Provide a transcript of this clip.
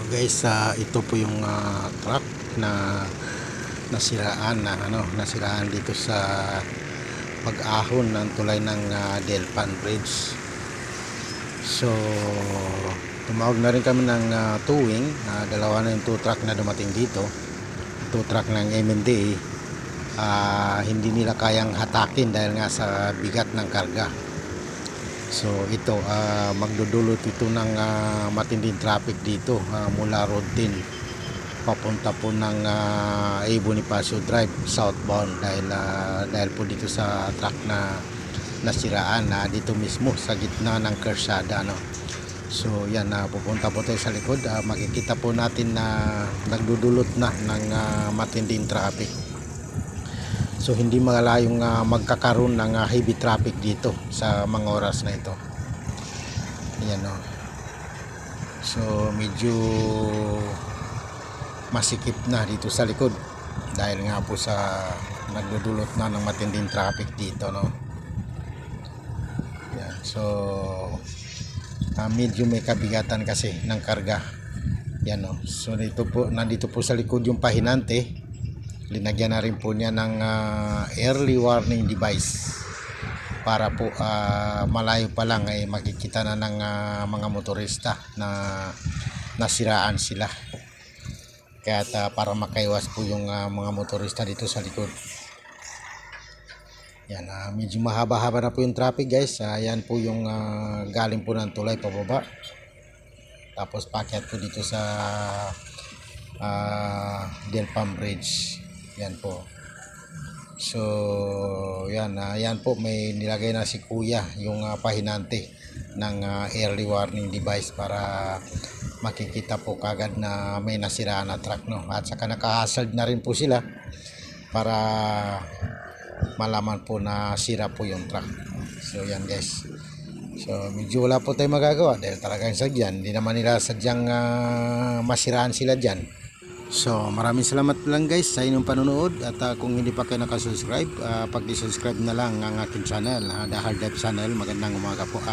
Guys, ito po yung truck na nasiraan dito sa pag-ahon ng tulay ng Delpan Bridge. So tumawag na rin kami ng towing. Dalawa na yung tow truck na dumating dito, tow truck ng MMDA. Hindi nila kayang hatakin dahil nga sa bigat ng karga. So ito, magdudulot ito ng matinding traffic dito mula Road 10 papunta po ng A. Bonifacio Drive southbound dahil po dito sa truck na nasiraan dito mismo sa gitna ng kalsada, no? So yan, pupunta po tayo sa likod. Makikita po natin na nagdudulot na ng matinding traffic. So hindi malalayong magkakaroon ng heavy traffic dito sa mga oras na ito. Ayan, no? So medyo masikip na dito sa likod dahil nga po sa nagdudulot na ng matinding traffic dito, no? Ayan, so medyo may kabigatan kasi ng karga. Yan, no? So nandito po sa likod yung pahinante. Linagyan na rin po niya ng early warning device para po malayo pa lang ay makikita na ng mga motorista na nasiraan sila. Kaya para makaiwas po yung mga motorista dito sa likod. Yan, medyo mahaba-haba na po yung traffic, guys. Yan po yung galing po ng tulay pababa. Tapos paakyat po dito sa Delpan Bridge. Yan po. So yan, yan po, may nilagay na si kuya yung pahinante ng early warning device para makikita po kagad na may nasiraan na truck, no? At saka naka-hazard na rin po sila para malaman po na sira po yung truck. So yan, guys. So medyo wala po tayo magagawa dahil talagang sadyan, hindi naman nila sadyang masiraan sila dyan. So maraming salamat lang, guys, sa inyong panonood. At kung hindi pa kayo nakasubscribe, pag-subscribe na lang ang aking channel, The Hard Life Channel. Magandang umaga po.